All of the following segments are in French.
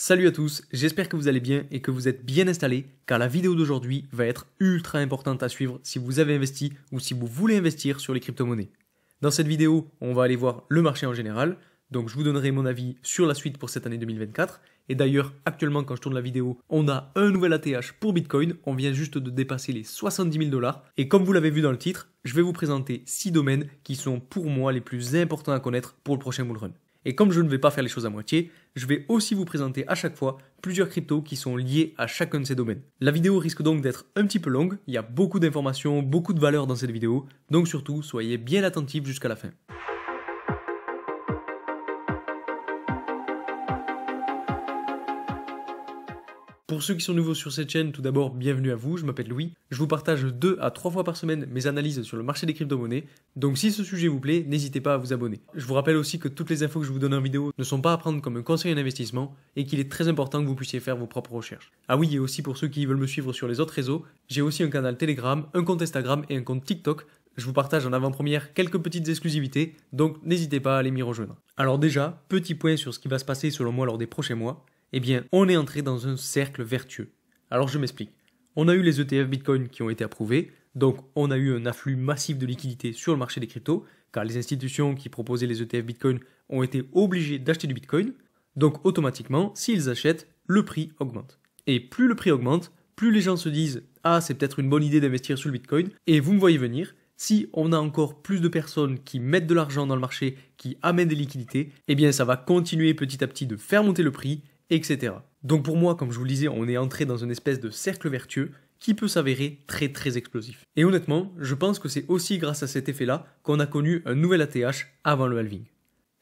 Salut à tous, j'espère que vous allez bien et que vous êtes bien installés car la vidéo d'aujourd'hui va être ultra importante à suivre si vous avez investi ou si vous voulez investir sur les crypto-monnaies. Dans cette vidéo, on va aller voir le marché en général, donc je vous donnerai mon avis sur la suite pour cette année 2024. Et d'ailleurs, actuellement quand je tourne la vidéo, on a un nouvel ATH pour Bitcoin, on vient juste de dépasser les 70 000 $. Et comme vous l'avez vu dans le titre, je vais vous présenter 6 domaines qui sont pour moi les plus importants à connaître pour le prochain bull run. Et comme je ne vais pas faire les choses à moitié, je vais aussi vous présenter à chaque fois plusieurs cryptos qui sont liés à chacun de ces domaines. La vidéo risque donc d'être un petit peu longue, il y a beaucoup d'informations, beaucoup de valeur dans cette vidéo, donc surtout soyez bien attentifs jusqu'à la fin. Pour ceux qui sont nouveaux sur cette chaîne, tout d'abord, bienvenue à vous, je m'appelle Louis. Je vous partage 2 à 3 fois par semaine mes analyses sur le marché des crypto-monnaies, donc si ce sujet vous plaît, n'hésitez pas à vous abonner. Je vous rappelle aussi que toutes les infos que je vous donne en vidéo ne sont pas à prendre comme un conseil en investissement et qu'il est très important que vous puissiez faire vos propres recherches. Ah oui, et aussi pour ceux qui veulent me suivre sur les autres réseaux, j'ai aussi un canal Telegram, un compte Instagram et un compte TikTok. Je vous partage en avant-première quelques petites exclusivités, donc n'hésitez pas à aller m'y rejoindre. Alors déjà, petit point sur ce qui va se passer selon moi lors des prochains mois. Eh bien, on est entré dans un cercle vertueux. Alors je m'explique. On a eu les ETF Bitcoin qui ont été approuvés, donc on a eu un afflux massif de liquidités sur le marché des cryptos, car les institutions qui proposaient les ETF Bitcoin ont été obligées d'acheter du Bitcoin, donc automatiquement, s'ils achètent, le prix augmente. Et plus le prix augmente, plus les gens se disent « Ah, c'est peut-être une bonne idée d'investir sur le Bitcoin », et vous me voyez venir, si on a encore plus de personnes qui mettent de l'argent dans le marché, qui amènent des liquidités, eh bien ça va continuer petit à petit de faire monter le prix, etc. Donc pour moi, comme je vous le disais, on est entré dans une espèce de cercle vertueux qui peut s'avérer très explosif. Et honnêtement, je pense que c'est aussi grâce à cet effet-là qu'on a connu un nouvel ATH avant le halving.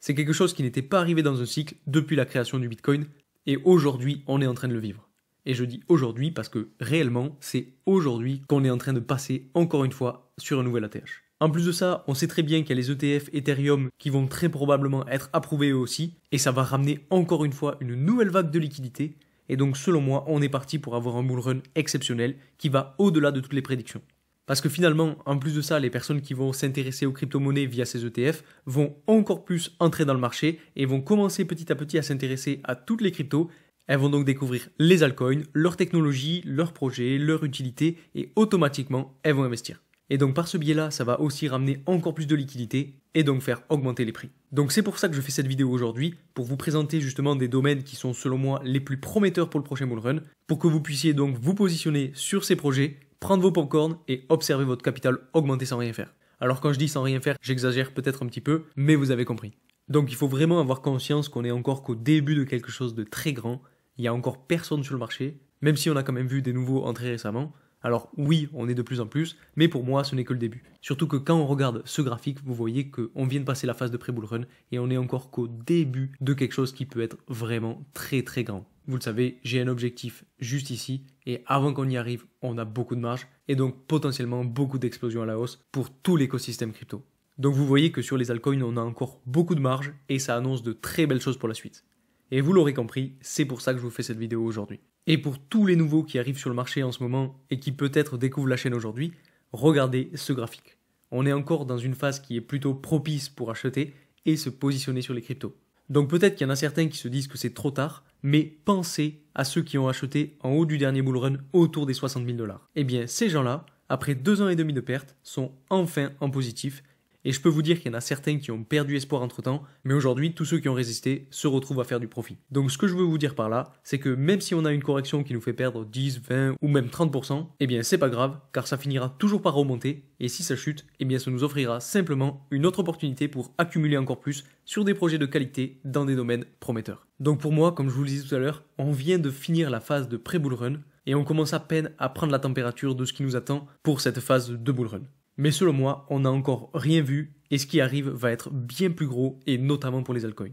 C'est quelque chose qui n'était pas arrivé dans un cycle depuis la création du Bitcoin, et aujourd'hui, on est en train de le vivre. Et je dis aujourd'hui parce que réellement, c'est aujourd'hui qu'on est en train de passer encore une fois sur un nouvel ATH. En plus de ça, on sait très bien qu'il y a les ETF Ethereum qui vont très probablement être approuvés eux aussi, et ça va ramener encore une fois une nouvelle vague de liquidité, et donc selon moi, on est parti pour avoir un bull run exceptionnel qui va au-delà de toutes les prédictions. Parce que finalement, en plus de ça, les personnes qui vont s'intéresser aux crypto-monnaies via ces ETF vont encore plus entrer dans le marché et vont commencer petit à petit à s'intéresser à toutes les cryptos. Elles vont donc découvrir les altcoins, leur technologie, leurs projets, leur utilité, et automatiquement, elles vont investir. Et donc par ce biais-là, ça va aussi ramener encore plus de liquidité et donc faire augmenter les prix. Donc c'est pour ça que je fais cette vidéo aujourd'hui, pour vous présenter justement des domaines qui sont selon moi les plus prometteurs pour le prochain bull run, pour que vous puissiez donc vous positionner sur ces projets, prendre vos popcorn et observer votre capital augmenter sans rien faire. Alors quand je dis sans rien faire, j'exagère peut-être un petit peu, mais vous avez compris. Donc il faut vraiment avoir conscience qu'on est encore qu'au début de quelque chose de très grand, il n'y a encore personne sur le marché, même si on a quand même vu des nouveaux entrer récemment. Alors oui, on est de plus en plus, mais pour moi, ce n'est que le début. Surtout que quand on regarde ce graphique, vous voyez qu'on vient de passer la phase de pré-bull run et on est encore qu'au début de quelque chose qui peut être vraiment très grand. Vous le savez, j'ai un objectif juste ici et avant qu'on y arrive, on a beaucoup de marge et donc potentiellement beaucoup d'explosions à la hausse pour tout l'écosystème crypto. Donc vous voyez que sur les altcoins, on a encore beaucoup de marge et ça annonce de très belles choses pour la suite. Et vous l'aurez compris, c'est pour ça que je vous fais cette vidéo aujourd'hui. Et pour tous les nouveaux qui arrivent sur le marché en ce moment et qui peut-être découvrent la chaîne aujourd'hui, regardez ce graphique. On est encore dans une phase qui est plutôt propice pour acheter et se positionner sur les cryptos. Donc peut-être qu'il y en a certains qui se disent que c'est trop tard, mais pensez à ceux qui ont acheté en haut du dernier bull run autour des 60 000 $. Eh bien ces gens-là, après 2 ans et demi de perte, sont enfin en positif. Et je peux vous dire qu'il y en a certains qui ont perdu espoir entre temps, mais aujourd'hui, tous ceux qui ont résisté se retrouvent à faire du profit. Donc ce que je veux vous dire par là, c'est que même si on a une correction qui nous fait perdre 10, 20 ou même 30%, eh bien c'est pas grave, car ça finira toujours par remonter, et si ça chute, eh bien ça nous offrira simplement une autre opportunité pour accumuler encore plus sur des projets de qualité dans des domaines prometteurs. Donc pour moi, comme je vous le disais tout à l'heure, on vient de finir la phase de pré-bull run, et on commence à peine à prendre la température de ce qui nous attend pour cette phase de bull run. Mais selon moi, on n'a encore rien vu et ce qui arrive va être bien plus gros et notamment pour les altcoins.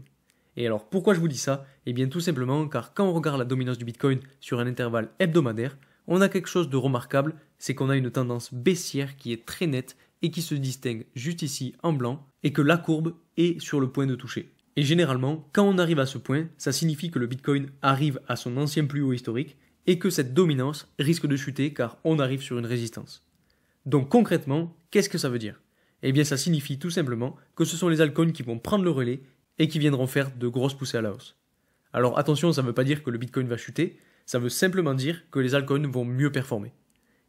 Et alors pourquoi je vous dis ça? Eh bien tout simplement car quand on regarde la dominance du Bitcoin sur un intervalle hebdomadaire, on a quelque chose de remarquable, c'est qu'on a une tendance baissière qui est très nette et qui se distingue juste ici en blanc et que la courbe est sur le point de toucher. Et généralement, quand on arrive à ce point, ça signifie que le Bitcoin arrive à son ancien plus haut historique et que cette dominance risque de chuter car on arrive sur une résistance. Donc concrètement, qu'est-ce que ça veut dire? Eh bien ça signifie tout simplement que ce sont les altcoins qui vont prendre le relais et qui viendront faire de grosses poussées à la hausse. Alors attention, ça ne veut pas dire que le Bitcoin va chuter, ça veut simplement dire que les altcoins vont mieux performer.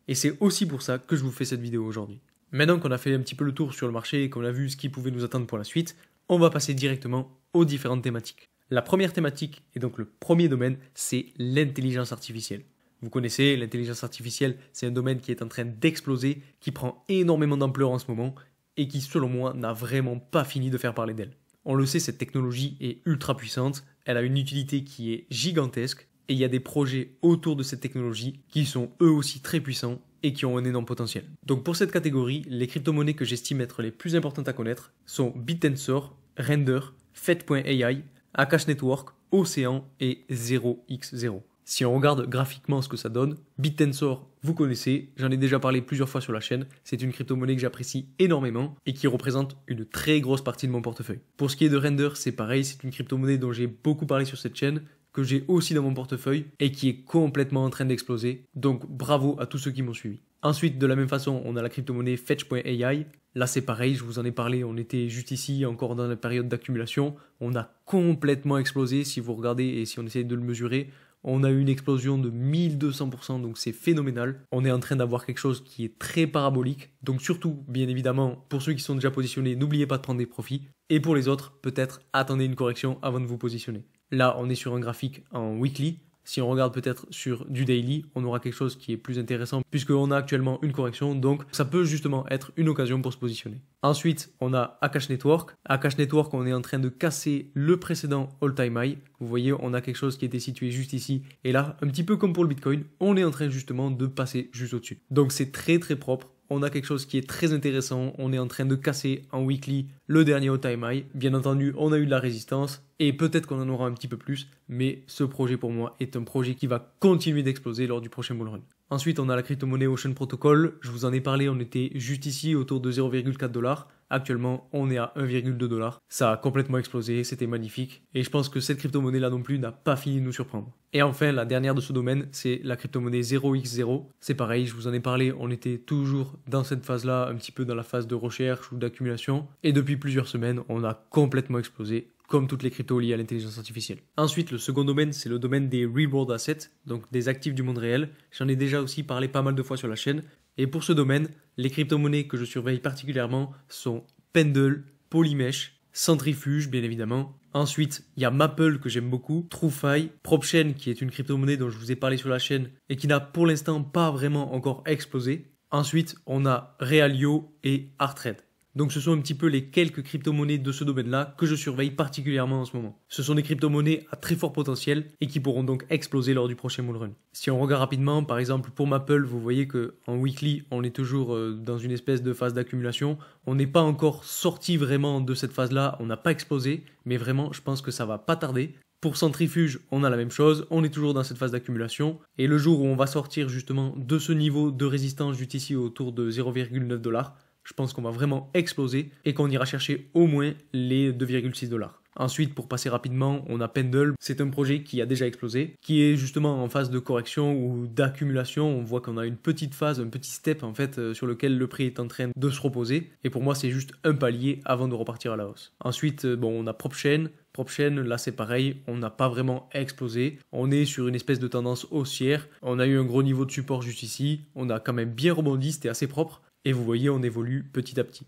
Et c'est aussi pour ça que je vous fais cette vidéo aujourd'hui. Maintenant qu'on a fait un petit peu le tour sur le marché et qu'on a vu ce qui pouvait nous attendre pour la suite, on va passer directement aux différentes thématiques. La première thématique, et donc le premier domaine, c'est l'intelligence artificielle. Vous connaissez, l'intelligence artificielle, c'est un domaine qui est en train d'exploser, qui prend énormément d'ampleur en ce moment, et qui, selon moi, n'a vraiment pas fini de faire parler d'elle. On le sait, cette technologie est ultra puissante, elle a une utilité qui est gigantesque, et il y a des projets autour de cette technologie qui sont eux aussi très puissants et qui ont un énorme potentiel. Donc pour cette catégorie, les crypto-monnaies que j'estime être les plus importantes à connaître sont BitTensor, Render, Fed.ai, Akash Network, Océan et 0x0. Si on regarde graphiquement ce que ça donne, BitTensor, vous connaissez, j'en ai déjà parlé plusieurs fois sur la chaîne, c'est une crypto-monnaie que j'apprécie énormément et qui représente une très grosse partie de mon portefeuille. Pour ce qui est de Render, c'est pareil, c'est une crypto-monnaie dont j'ai beaucoup parlé sur cette chaîne, que j'ai aussi dans mon portefeuille et qui est complètement en train d'exploser. Donc bravo à tous ceux qui m'ont suivi. Ensuite, de la même façon, on a la crypto-monnaie Fetch.ai. Là, c'est pareil, je vous en ai parlé, on était juste ici, encore dans la période d'accumulation. On a complètement explosé, si vous regardez et si on essaye de le mesurer. On a eu une explosion de 1200%, donc c'est phénoménal. On est en train d'avoir quelque chose qui est très parabolique. Donc surtout, bien évidemment, pour ceux qui sont déjà positionnés, n'oubliez pas de prendre des profits. Et pour les autres, peut-être attendez une correction avant de vous positionner. Là, on est sur un graphique en weekly. Si on regarde peut-être sur du daily, on aura quelque chose qui est plus intéressant puisqu'on a actuellement une correction. Donc, ça peut justement être une occasion pour se positionner. Ensuite, on a Akash Network. Akash Network, on est en train de casser le précédent all-time high. Vous voyez, on a quelque chose qui était situé juste ici. Et là, un petit peu comme pour le Bitcoin, on est en train justement de passer juste au-dessus. Donc, c'est très très propre. On a quelque chose qui est très intéressant, on est en train de casser en weekly le dernier all-time high. Bien entendu, on a eu de la résistance et peut-être qu'on en aura un petit peu plus, mais ce projet pour moi est un projet qui va continuer d'exploser lors du prochain bull run. Ensuite, on a la crypto-monnaie Ocean Protocol. Je vous en ai parlé, on était juste ici autour de 0,4$. Actuellement, on est à 1,2$. Ça a complètement explosé, c'était magnifique. Et je pense que cette crypto-monnaie-là non plus n'a pas fini de nous surprendre. Et enfin, la dernière de ce domaine, c'est la crypto-monnaie 0x0. C'est pareil, je vous en ai parlé, on était toujours dans cette phase-là, un petit peu dans la phase de recherche ou d'accumulation. Et depuis plusieurs semaines, on a complètement explosé, comme toutes les cryptos liées à l'intelligence artificielle. Ensuite, le second domaine, c'est le domaine des real-world assets, donc des actifs du monde réel. J'en ai déjà aussi parlé pas mal de fois sur la chaîne. Et pour ce domaine, les crypto-monnaies que je surveille particulièrement sont Pendle, Polymesh, Centrifuge bien évidemment. Ensuite, il y a Maple que j'aime beaucoup, TrueFi, PropChain qui est une crypto-monnaie dont je vous ai parlé sur la chaîne et qui n'a pour l'instant pas vraiment encore explosé. Ensuite, on a Realio et Artred. Donc ce sont un petit peu les quelques crypto-monnaies de ce domaine-là que je surveille particulièrement en ce moment. Ce sont des crypto-monnaies à très fort potentiel et qui pourront donc exploser lors du prochain bull run. Si on regarde rapidement, par exemple pour Maple, vous voyez qu'en weekly, on est toujours dans une espèce de phase d'accumulation. On n'est pas encore sorti vraiment de cette phase-là, on n'a pas explosé, mais vraiment je pense que ça va pas tarder. Pour Centrifuge, on a la même chose, on est toujours dans cette phase d'accumulation et le jour où on va sortir justement de ce niveau de résistance juste ici autour de 0,9$, je pense qu'on va vraiment exploser et qu'on ira chercher au moins les 2,6$. Ensuite, pour passer rapidement, on a Pendle. C'est un projet qui a déjà explosé, qui est justement en phase de correction ou d'accumulation. On voit qu'on a une petite phase, un petit step en fait, sur lequel le prix est en train de se reposer. Et pour moi, c'est juste un palier avant de repartir à la hausse. Ensuite, on a PropChain. PropChain, là c'est pareil, on n'a pas vraiment explosé. On est sur une espèce de tendance haussière. On a eu un gros niveau de support juste ici. On a quand même bien rebondi, c'était assez propre. Et vous voyez, on évolue petit à petit.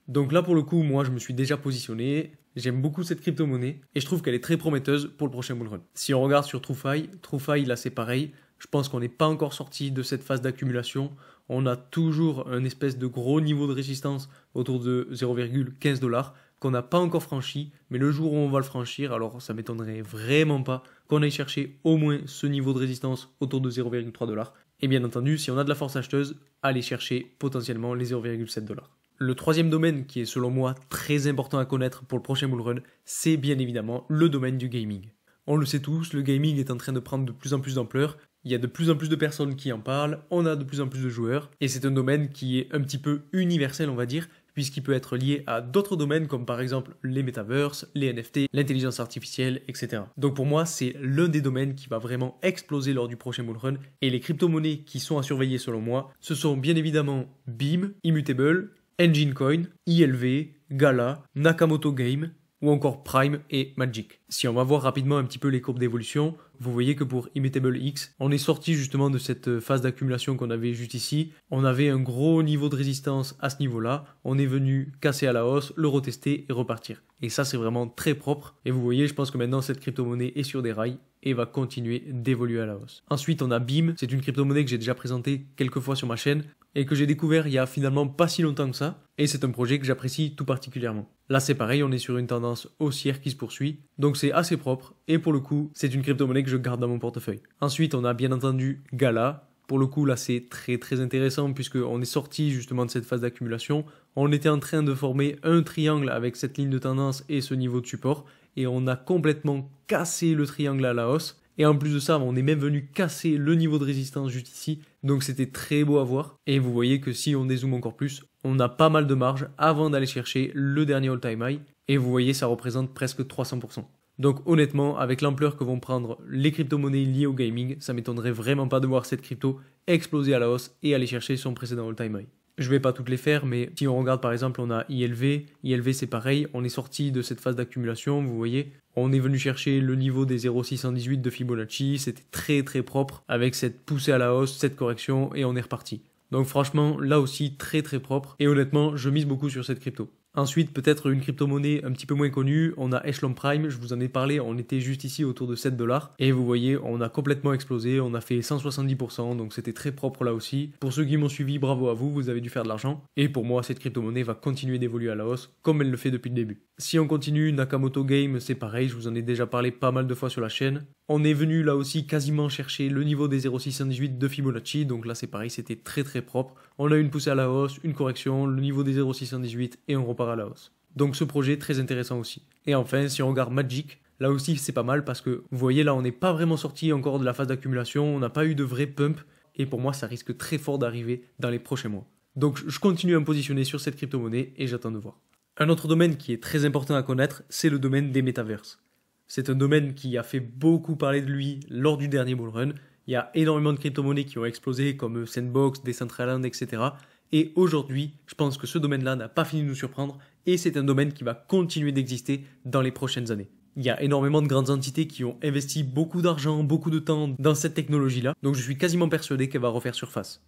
Donc là, pour le coup, moi, je me suis déjà positionné. J'aime beaucoup cette crypto-monnaie et je trouve qu'elle est très prometteuse pour le prochain bull run. Si on regarde sur TrueFi, là, c'est pareil. Je pense qu'on n'est pas encore sorti de cette phase d'accumulation. On a toujours un espèce de gros niveau de résistance autour de 0,15$ qu'on n'a pas encore franchi. Mais le jour où on va le franchir, alors ça m'étonnerait vraiment pas qu'on aille chercher au moins ce niveau de résistance autour de 0,3$. Et bien entendu, si on a de la force acheteuse, allez chercher potentiellement les 0,7$. Le troisième domaine qui est selon moi très important à connaître pour le prochain bull run, c'est bien évidemment le domaine du gaming. On le sait tous, le gaming est en train de prendre de plus en plus d'ampleur. Il y a de plus en plus de personnes qui en parlent, on a de plus en plus de joueurs, et c'est un domaine qui est un petit peu universel on va dire, puisqu'il peut être lié à d'autres domaines comme par exemple les metaverses, les NFT, l'intelligence artificielle, etc. Donc pour moi, c'est l'un des domaines qui va vraiment exploser lors du prochain bull run, et les crypto-monnaies qui sont à surveiller selon moi, ce sont bien évidemment Beam, Immutable, Engine Coin, ILV, Gala, Nakamoto Game, ou encore Prime et Magic. Si on va voir rapidement un petit peu les courbes d'évolution, vous voyez que pour Immutable X, on est sorti justement de cette phase d'accumulation qu'on avait juste ici. On avait un gros niveau de résistance à ce niveau-là. On est venu casser à la hausse, le retester et repartir. Et ça, c'est vraiment très propre. Et vous voyez, je pense que maintenant, cette crypto-monnaie est sur des rails et va continuer d'évoluer à la hausse. Ensuite, on a BEAM. C'est une crypto-monnaie que j'ai déjà présentée quelques fois sur ma chaîne et que j'ai découvert il y a finalement pas si longtemps que ça. Et c'est un projet que j'apprécie tout particulièrement. Là, c'est pareil, on est sur une tendance haussière qui se poursuit. Donc c'est assez propre. Et pour le coup, c'est une crypto-monnaie que je garde dans mon portefeuille. Ensuite, on a bien entendu Gala. Pour le coup, là, c'est très intéressant puisqu'on est sorti justement de cette phase d'accumulation. On était en train de former un triangle avec cette ligne de tendance et ce niveau de support. Et on a complètement cassé le triangle à la hausse. Et en plus de ça, on est même venu casser le niveau de résistance juste ici. Donc c'était très beau à voir. Et vous voyez que si on dézoome encore plus, on a pas mal de marge avant d'aller chercher le dernier all-time high. Et vous voyez, ça représente presque 300%. Donc honnêtement, avec l'ampleur que vont prendre les crypto-monnaies liées au gaming, ça m'étonnerait vraiment pas de voir cette crypto exploser à la hausse et aller chercher son précédent all-time high. Je vais pas toutes les faire, mais si on regarde par exemple, on a ILV. ILV c'est pareil, on est sorti de cette phase d'accumulation, vous voyez. On est venu chercher le niveau des 0,618 de Fibonacci, c'était très propre avec cette poussée à la hausse, cette correction et on est reparti. Donc franchement, là aussi très propre et honnêtement, je mise beaucoup sur cette crypto. Ensuite, peut-être une crypto-monnaie un petit peu moins connue, on a Echelon Prime, je vous en ai parlé, on était juste ici autour de 7 $. Et vous voyez, on a complètement explosé, on a fait 170%, donc c'était très propre là aussi. Pour ceux qui m'ont suivi, bravo à vous, vous avez dû faire de l'argent. Et pour moi, cette crypto-monnaie va continuer d'évoluer à la hausse, comme elle le fait depuis le début. Si on continue, Nakamoto Game, c'est pareil, je vous en ai déjà parlé pas mal de fois sur la chaîne. On est venu là aussi quasiment chercher le niveau des 0,618 de Fibonacci, donc là c'est pareil, c'était très propre. On a une poussée à la hausse, une correction, le niveau des 0,618 et on repart à la hausse. Donc ce projet très intéressant aussi. Et enfin, si on regarde Magic, là aussi c'est pas mal parce que vous voyez là on n'est pas vraiment sorti encore de la phase d'accumulation, on n'a pas eu de vrai pump et pour moi ça risque très fort d'arriver dans les prochains mois. Donc je continue à me positionner sur cette crypto-monnaie et j'attends de voir. Un autre domaine qui est très important à connaître, c'est le domaine des métaverses. C'est un domaine qui a fait beaucoup parler de lui lors du dernier bull run. Il y a énormément de crypto-monnaies qui ont explosé comme Sandbox, Decentraland, etc. Et aujourd'hui, je pense que ce domaine-là n'a pas fini de nous surprendre et c'est un domaine qui va continuer d'exister dans les prochaines années. Il y a énormément de grandes entités qui ont investi beaucoup d'argent, beaucoup de temps dans cette technologie-là, donc je suis quasiment persuadé qu'elle va refaire surface.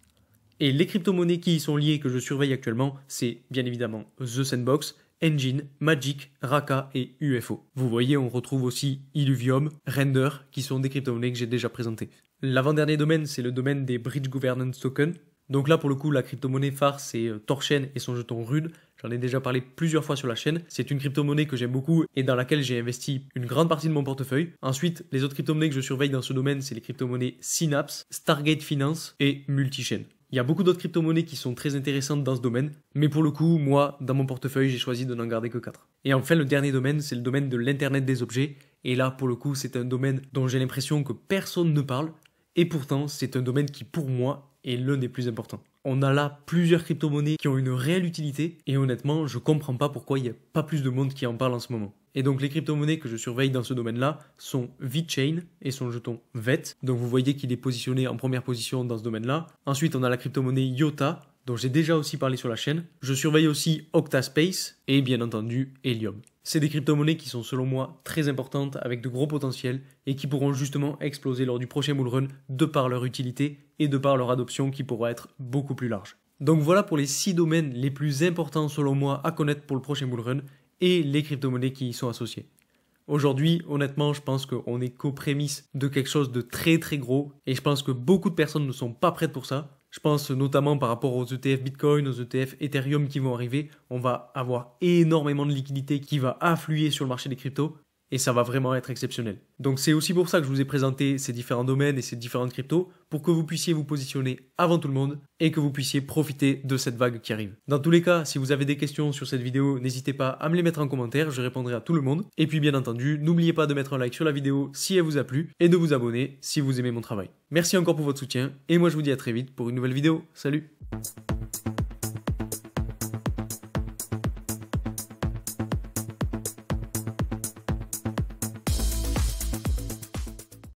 Et les crypto-monnaies qui y sont liées que je surveille actuellement, c'est bien évidemment The Sandbox, Engine, Magic, Raka et UFO. Vous voyez, on retrouve aussi Illuvium, Render, qui sont des crypto-monnaies que j'ai déjà présentées. L'avant-dernier domaine, c'est le domaine des Bridge Governance Tokens. Donc là, pour le coup, la crypto-monnaie phare, c'est Torchain et son jeton RUD. J'en ai déjà parlé plusieurs fois sur la chaîne. C'est une crypto-monnaie que j'aime beaucoup et dans laquelle j'ai investi une grande partie de mon portefeuille. Ensuite, les autres crypto-monnaies que je surveille dans ce domaine, c'est les crypto-monnaies Synapse, Stargate Finance et Multichain. Il y a beaucoup d'autres crypto-monnaies qui sont très intéressantes dans ce domaine, mais pour le coup, moi, dans mon portefeuille, j'ai choisi de n'en garder que 4. Et enfin, le dernier domaine, c'est le domaine de l'Internet des objets. Et là, pour le coup, c'est un domaine dont j'ai l'impression que personne ne parle. Et pourtant, c'est un domaine qui, pour moi, est l'un des plus importants. On a là plusieurs crypto-monnaies qui ont une réelle utilité et honnêtement, je comprends pas pourquoi il n'y a pas plus de monde qui en parle en ce moment. Et donc les crypto-monnaies que je surveille dans ce domaine-là sont VeChain et son jeton VET. Donc vous voyez qu'il est positionné en première position dans ce domaine-là. Ensuite, on a la crypto-monnaie IOTA, dont j'ai déjà aussi parlé sur la chaîne. Je surveille aussi Octaspace et bien entendu Helium. C'est des crypto-monnaies qui sont selon moi très importantes avec de gros potentiels et qui pourront justement exploser lors du prochain bull run de par leur utilité et de par leur adoption qui pourra être beaucoup plus large. Donc voilà pour les 6 domaines les plus importants selon moi à connaître pour le prochain bull run et les crypto-monnaies qui y sont associées. Aujourd'hui, honnêtement, je pense qu'on est qu'aux prémices de quelque chose de très gros et je pense que beaucoup de personnes ne sont pas prêtes pour ça. Je pense notamment par rapport aux ETF Bitcoin, aux ETF Ethereum qui vont arriver, on va avoir énormément de liquidités qui va affluer sur le marché des cryptos et ça va vraiment être exceptionnel. Donc c'est aussi pour ça que je vous ai présenté ces différents domaines et ces différentes cryptos pour que vous puissiez vous positionner avant tout le monde et que vous puissiez profiter de cette vague qui arrive. Dans tous les cas, si vous avez des questions sur cette vidéo, n'hésitez pas à me les mettre en commentaire, je répondrai à tout le monde. Et puis bien entendu, n'oubliez pas de mettre un like sur la vidéo si elle vous a plu et de vous abonner si vous aimez mon travail. Merci encore pour votre soutien et moi je vous dis à très vite pour une nouvelle vidéo. Salut!